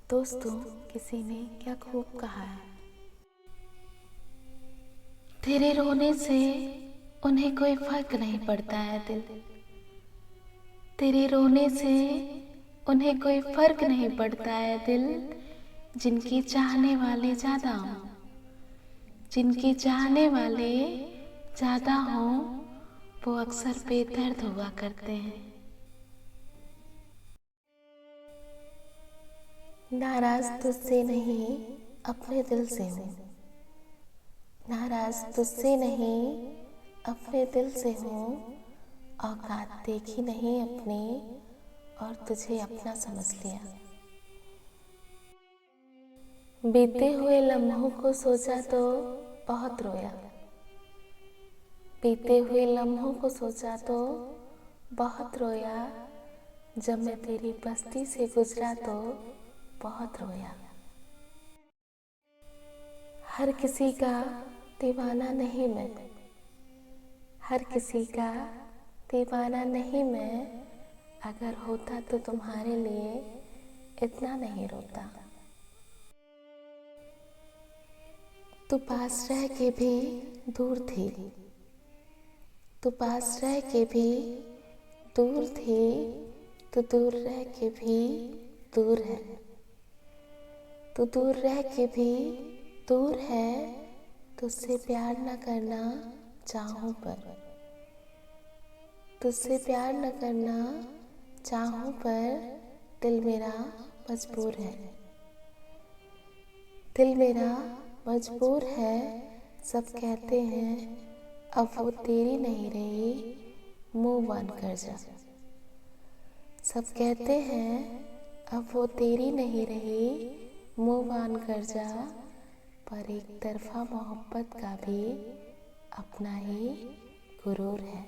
दोस्तों, किसी ने क्या खूब कहा है, तेरे रोने से उन्हें कोई फर्क नहीं पड़ता है दिल। तेरे रोने से उन्हें कोई फर्क नहीं पड़ता है दिल। जिनके चाहने वाले ज्यादा हों, जिनके चाहने वाले ज्यादा हों, वो अक्सर बेदर्द हुआ करते हैं। नाराज तुझसे नहीं अपने दिल से हूँ, नाराज तुझसे नहीं अपने दिल से हूँ। औकात देखी नहीं अपनी और तुझे अपना समझ लिया। बीते हुए लम्हों को सोचा तो बहुत रोया, बीते हुए लम्हों को सोचा तो बहुत रोया। जब मैं तेरी बस्ती से गुजरा तो बहुत रोया। हर किसी का दीवाना नहीं मैं, हर किसी का दीवाना नहीं मैं। अगर होता तो तुम्हारे लिए इतना नहीं रोता। तू पास रह के भी दूर थी, तू पास रह के भी दूर थी। तू दूर रह के भी दूर है, तू दूर रह के भी दूर है। तुझसे प्यार न करना चाहूं पर, तुझसे प्यार न करना चाहूं पर दिल मेरा मजबूर है, दिल मेरा मजबूर है। सब कहते हैं अब वो तेरी नहीं रही, मुंह बांध कर जा। सब कहते हैं अब वो तेरी नहीं रही, मुंह बांध कर जा। पर एक तरफा मोहब्बत का भी अपना ही गुरूर है।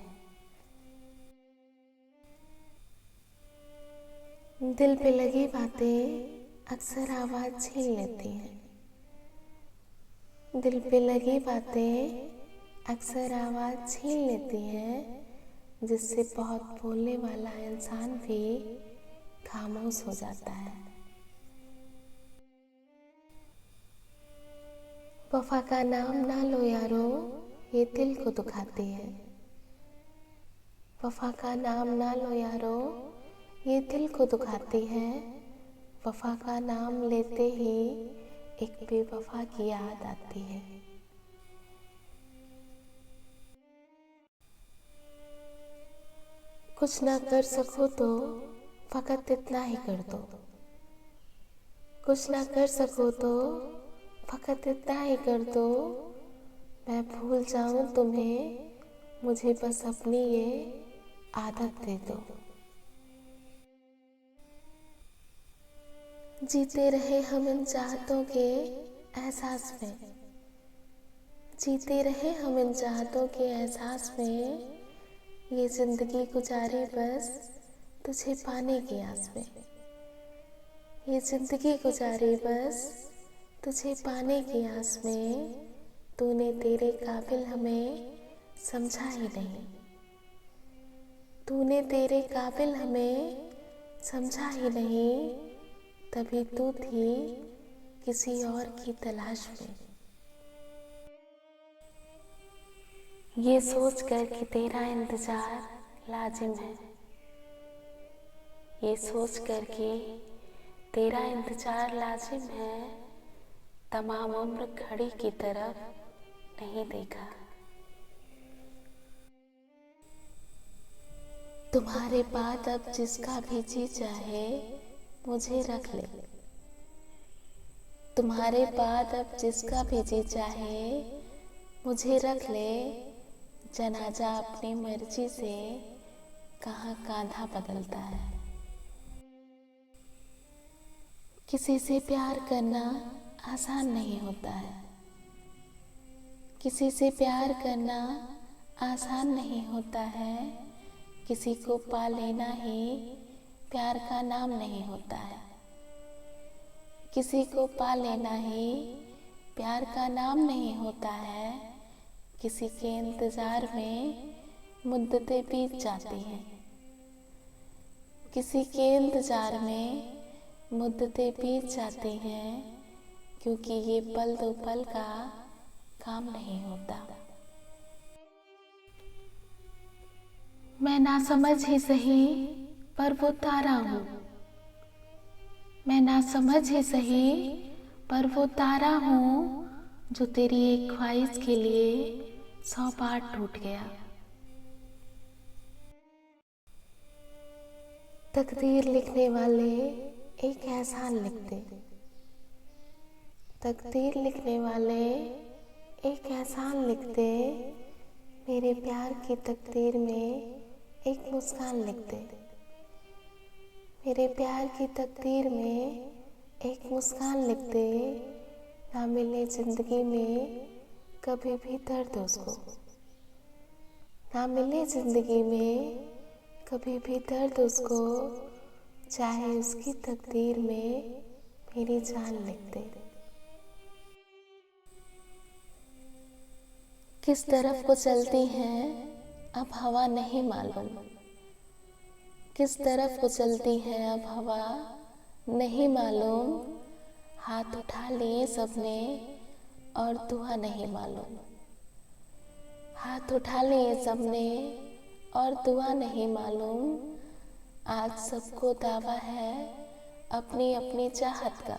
दिल पे लगी बातें अक्सर आवाज छीन लेती हैं, दिल पे लगी बातें अक्सर आवाज छीन लेती हैं। जिससे बहुत बोलने वाला इंसान भी खामोश हो जाता है। वफा का नाम ना लो यारो, ये दिल को दुखाती है। वफा का नाम ना लो यारो, ये दिल को दुखाती है। वफा का नाम लेते ही एक बेवफा की याद आती है। कुछ ना कर सको तो फकत इतना ही कर दो, कुछ ना कर सको तो फकत इतना ही कर दो। मैं भूल जाऊं तुम्हें, मुझे बस अपनी ये आदत दे दो। जीते रहे हम इन चाहतों के एहसास में, जीते रहे हम इन चाहतों के एहसास में। ये जिंदगी गुजारी बस तुझे पाने की आस में, ये जिंदगी गुजारी बस तुझे पाने की आस में। तूने तेरे काबिल हमें समझा ही नहीं, तूने तेरे काबिल हमें समझा ही नहीं। तभी तू थी किसी और की तलाश में। ये सोच कर कि तेरा इंतजार लाजिम है, ये सोच कर कि तेरा इंतजार लाजिम है। तमाम उम्र घड़ी की तरफ नहीं देखा। तुम्हारे बाद अब जिसका भी जी चाहे मुझे रख ले, तुम्हारे बाद अब जिसका भी जी चाहे मुझे रख ले। जनाजा अपनी मर्जी से कहाँ कांधा बदलता है। किसी से प्यार करना आसान नहीं होता है, किसी से प्यार करना आसान नहीं होता है। किसी को पा लेना ही प्यार का नाम नहीं होता है, किसी को पा लेना ही प्यार का नाम नहीं होता है। किसी के इंतजार में मुद्दतें बीत जाती हैं, किसी के इंतजार में मुद्दतें बीत जाती हैं, क्योंकि ये पल दो पल का काम नहीं होता। मैं ना समझ ही सही पर वो तारा हूँ, मैं ना समझ ही सही पर वो तारा हूँ, जो तेरी एक ख्वाहिश के लिए 100 बार टूट गया। तकदीर लिखने वाले एक एहसान लिखते, तकदीर लिखने वाले एक एहसान लिखते, मेरे प्यार की तकदीर में एक मुस्कान लिखते, मेरे प्यार की तकदीर में एक मुस्कान लिखते, ना मिले जिंदगी में कभी भी दर्द उसको, ना मिले जिंदगी में कभी भी दर्द उसको, चाहे उसकी तकदीर में मेरी जान लिख दे। किस तरफ को चलती है अब हवा नहीं मालूम, किस तरफ को चलती है अब हवा नहीं मालूम, हाथ उठा लिए सबने और दुआ नहीं मालूम, हाथ उठा लिए सबने और दुआ नहीं मालूम, आज सबको दावा है अपनी अपनी चाहत का,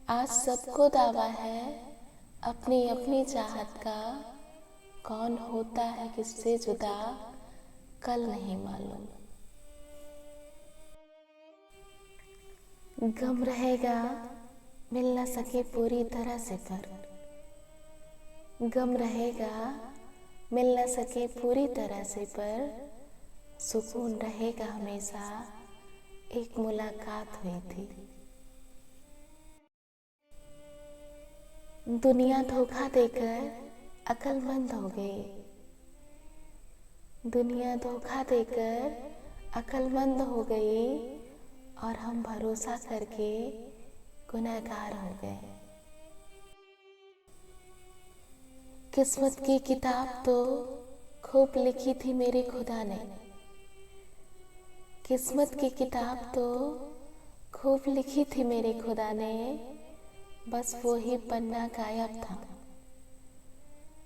आज सबको दावा है अपनी अपनी चाहत का, कौन होता है किससे जुदा कल नहीं मालूम। गम रहेगा मिल न सके पूरी तरह से पर, गम रहेगा मिल न सके पूरी तरह से पर, सुकून रहेगा हमेशा एक मुलाकात हुई थी। दुनिया धोखा देकर अक्लमंद हो गई, दुनिया धोखा देकर अक्लमंद हो गई, और हम भरोसा करके गुनहगार हो गए। किस्मत की किताब तो खूब लिखी थी मेरे खुदा ने, किस्मत की किताब तो खूब लिखी थी मेरे खुदा ने, बस वो ही पन्ना गायब था,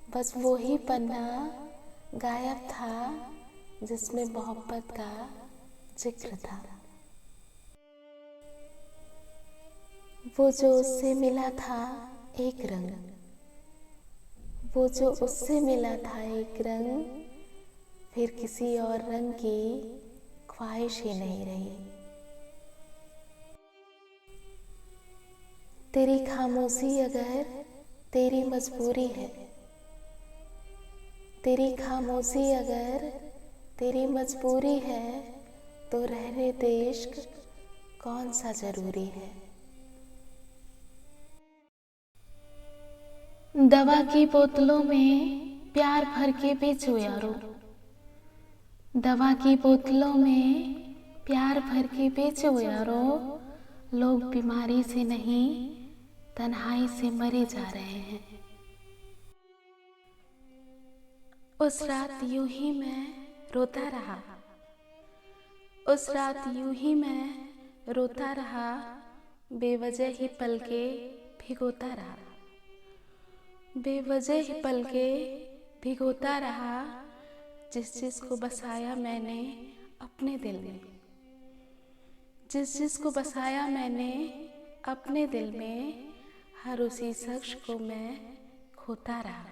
बस वो ही पन्ना गायब था जिसमें मोहब्बत का जिक्र था। वो जो उससे मिला था एक रंग, वो जो उससे मिला था एक रंग, फिर किसी और रंग की ख्वाहिश ही नहीं रही। तेरी खामोशी अगर तेरी मजबूरी है, तेरी खामोशी अगर तेरी मजबूरी है, तो रहने दे इश्क कौन सा जरूरी है। दवा की बोतलों में प्यार भर के बेचो यारो, दवा की बोतलों में प्यार भर के बेचो यारो, लोग बीमारी से नहीं तन्हाई से मरे जा रहे हैं। उस रात यूं ही मैं रोता रहा, उस रात यूं ही मैं रोता रहा, बेवजह ही पलके भिगोता रहा, बेवजह ही पलके भिगोता रहा, जिस जिस को बसाया मैंने अपने दिल में, जिस जिस को बसाया मैंने अपने दिल में, हर उसी शख्स को मैं खोता रहा।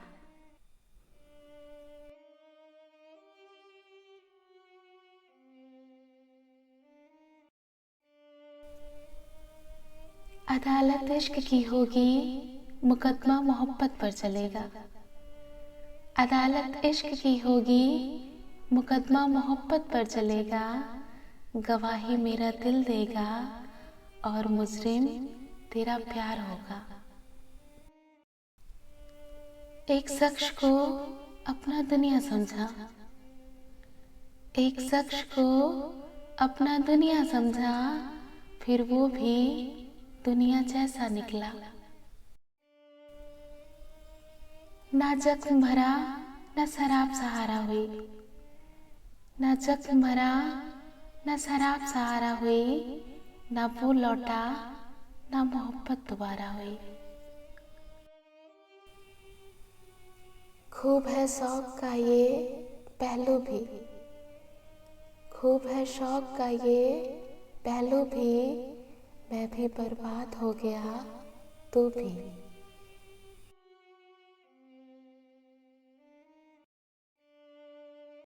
अदालत इश्क की होगी, मुकदमा मोहब्बत पर चलेगा, अदालत इश्क की होगी, मुकदमा मोहब्बत पर चलेगा, गवाही मेरा दिल देगा और मुजरिम तेरा प्यार होगा। एक शख्स को अपना दुनिया समझा, एक शख्स को अपना दुनिया समझा, फिर वो भी दुनिया जैसा निकला। ना जख्म भरा ना शराब सहारा हुई, ना जख्म भरा ना शराब सहारा हुई, ना वो लौटा, ना मोहब्बत दोबारा हुई। खूब है शौक का ये पहलू भी, खूब है शौक का ये पहलू भी, मैं भी बर्बाद हो गया, तू भी।